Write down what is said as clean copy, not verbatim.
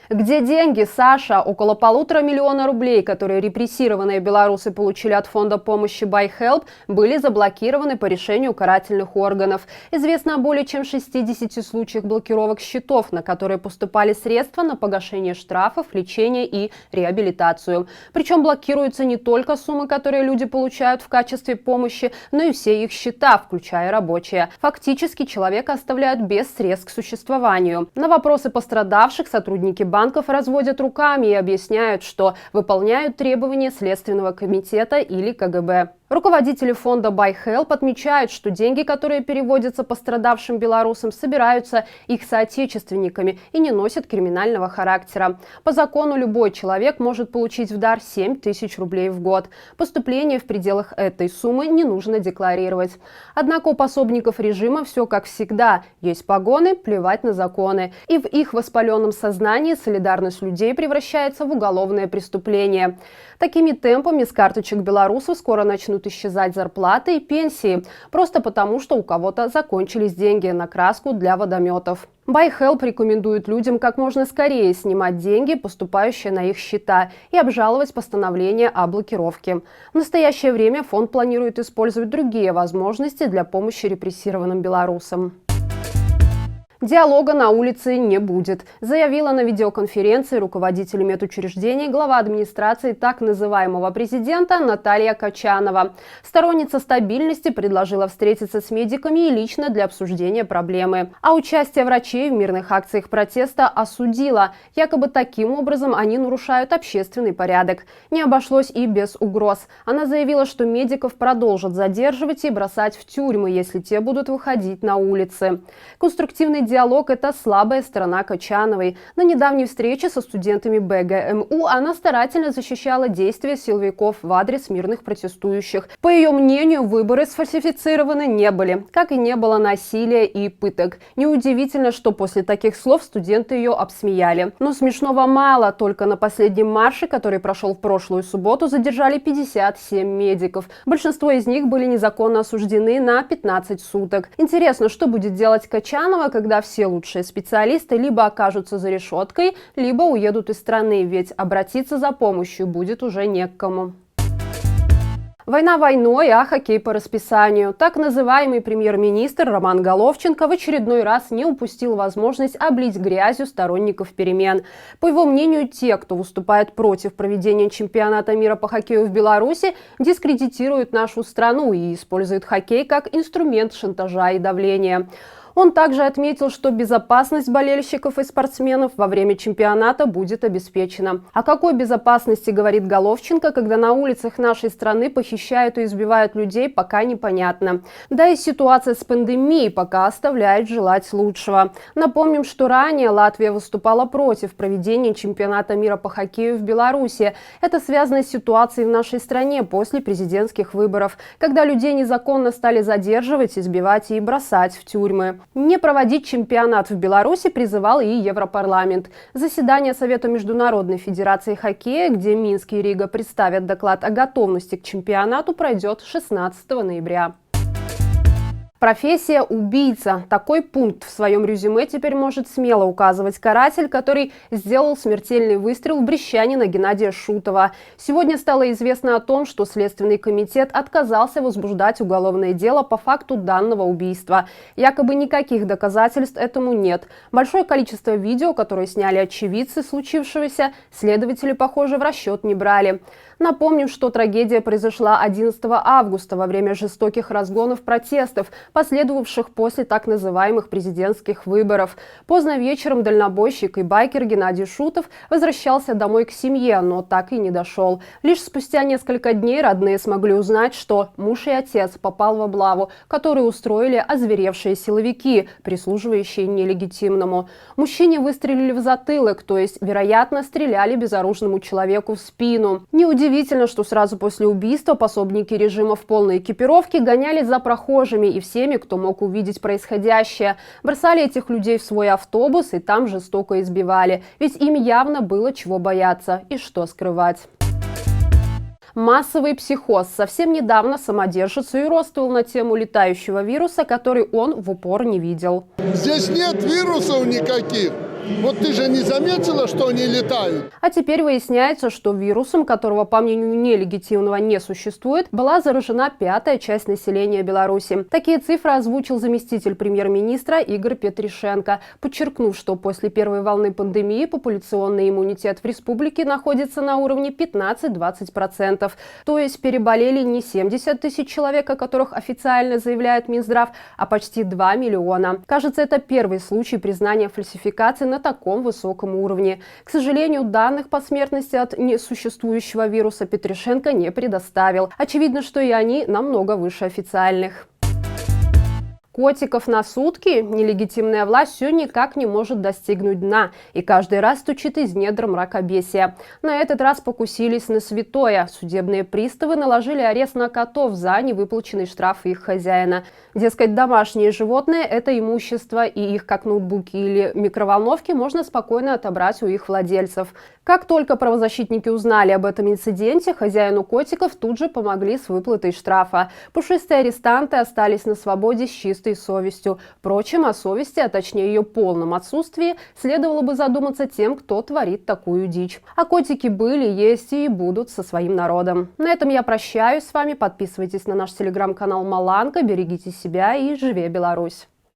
Где деньги, Саша? Около 1,5 миллиона рублей, которые репрессированные белорусы получили от фонда помощи BuyHelp, были заблокированы по решению карательных органов. Известно о более чем 60 случаях блокировок счетов, на которые поступали средства на погашение штрафов, лечение и реабилитацию. Причем блокируются не только суммы, которые люди получают в качестве помощи, но и все их счета, включая рабочие. Фактически человека оставляют без средств к существованию. На вопросы пострадавших сотрудники банков разводят руками и объясняют, что выполняют требования Следственного комитета или КГБ. Руководители фонда BuyHelp отмечают, что деньги, которые переводятся пострадавшим белорусам, собираются их соотечественниками и не носят криминального характера. По закону любой человек может получить в дар 7 тысяч рублей в год. Поступление в пределах этой суммы не нужно декларировать. Однако у пособников режима все как всегда. Есть погоны, плевать на законы. И в их воспаленном сознании солидарность людей превращается в уголовное преступление. Такими темпами с карточек белорусов скоро начнут исчезать зарплаты и пенсии, просто потому, что у кого-то закончились деньги на краску для водометов. BuyHelp рекомендует людям как можно скорее снимать деньги, поступающие на их счета, и обжаловать постановление о блокировке. В настоящее время фонд планирует использовать другие возможности для помощи репрессированным белорусам. Диалога на улице не будет, заявила на видеоконференции руководитель медучреждений глава администрации так называемого президента Наталья Качанова. Сторонница стабильности предложила встретиться с медиками и лично для обсуждения проблемы. А участие врачей в мирных акциях протеста осудила. Якобы таким образом они нарушают общественный порядок. Не обошлось и без угроз. Она заявила, что медиков продолжат задерживать и бросать в тюрьмы, если те будут выходить на улицы. Конструктивный диалог – это слабая сторона Качановой. На недавней встрече со студентами БГМУ она старательно защищала действия силовиков в адрес мирных протестующих. По ее мнению, выборы сфальсифицированы не были, как и не было насилия и пыток. Неудивительно, что после таких слов студенты ее обсмеяли. Но смешного мало. Только на последнем марше, который прошел в прошлую субботу, задержали 57 медиков. Большинство из них были незаконно осуждены на 15 суток. Интересно, что будет делать Качанова, когда все лучшие специалисты либо окажутся за решеткой, либо уедут из страны, ведь обратиться за помощью будет уже не к кому. Война войной, а хоккей по расписанию. Так называемый премьер-министр Роман Головченко в очередной раз не упустил возможность облить грязью сторонников перемен. По его мнению, те, кто выступает против проведения чемпионата мира по хоккею в Беларуси, дискредитируют нашу страну и используют хоккей как инструмент шантажа и давления. Он также отметил, что безопасность болельщиков и спортсменов во время чемпионата будет обеспечена. О какой безопасности говорит Головченко, когда на улицах нашей страны похищают и избивают людей, пока непонятно. Да и ситуация с пандемией пока оставляет желать лучшего. Напомним, что ранее Латвия выступала против проведения чемпионата мира по хоккею в Беларуси. Это связано с ситуацией в нашей стране после президентских выборов, когда людей незаконно стали задерживать, избивать и бросать в тюрьмы. Не проводить чемпионат в Беларуси призывал и Европарламент. Заседание Совета Международной Федерации Хоккея, где Минск и Рига представят доклад о готовности к чемпионату, пройдет 16 ноября. Профессия убийца. Такой пункт в своем резюме теперь может смело указывать каратель, который сделал смертельный выстрел в брещанина Геннадия Шутова. Сегодня стало известно о том, что Следственный комитет отказался возбуждать уголовное дело по факту данного убийства. Якобы никаких доказательств этому нет. Большое количество видео, которые сняли очевидцы случившегося, следователи, похоже, в расчет не брали. Напомним, что трагедия произошла 11 августа во время жестоких разгонов протестов, последовавших после так называемых президентских выборов. Поздно вечером дальнобойщик и байкер Геннадий Шутов возвращался домой к семье, но так и не дошел. Лишь спустя несколько дней родные смогли узнать, что муж и отец попал в облаву, которую устроили озверевшие силовики, прислуживающие нелегитимному. Мужчине выстрелили в затылок, то есть, вероятно, стреляли безоружному человеку в спину. Неудивительно, что сразу после убийства пособники режима в полной экипировке гонялись за прохожими и всеми, кто мог увидеть происходящее. Бросали этих людей в свой автобус и там жестоко избивали. Ведь им явно было чего бояться и что скрывать. Массовый психоз. Совсем недавно самодержец уйростовал на тему летающего вируса, который он в упор не видел. Здесь нет вирусов никаких. Вот ты же не заметила, что они летают? А теперь выясняется, что вирусом, которого, по мнению нелегитимного, не существует, была заражена пятая часть населения Беларуси. Такие цифры озвучил заместитель премьер-министра Игорь Петришенко, подчеркнув, что после первой волны пандемии популяционный иммунитет в республике находится на уровне 15-20%. То есть переболели не 70 тысяч человек, о которых официально заявляет Минздрав, а почти 2 миллиона. Кажется, это первый случай признания фальсификации на таком высоком уровне. К сожалению, данных по смертности от несуществующего вируса Петришенко не предоставил. Очевидно, что и они намного выше официальных. Котиков на сутки нелегитимная власть все никак не может достигнуть дна и каждый раз стучит из недр мракобесия. На этот раз покусились на святое. Судебные приставы наложили арест на котов за невыплаченный штраф их хозяина. Дескать, домашние животные – это имущество, и их, как ноутбуки или микроволновки, можно спокойно отобрать у их владельцев. Как только правозащитники узнали об этом инциденте, хозяину котиков тут же помогли с выплатой штрафа. Пушистые арестанты остались на свободе с чистой совестью. Впрочем, о совести, а точнее ее полном отсутствии, следовало бы задуматься тем, кто творит такую дичь. А котики были, есть и будут со своим народом. На этом я прощаюсь с вами. Подписывайтесь на наш телеграм-канал Маланка, берегите себя и живи Беларусь!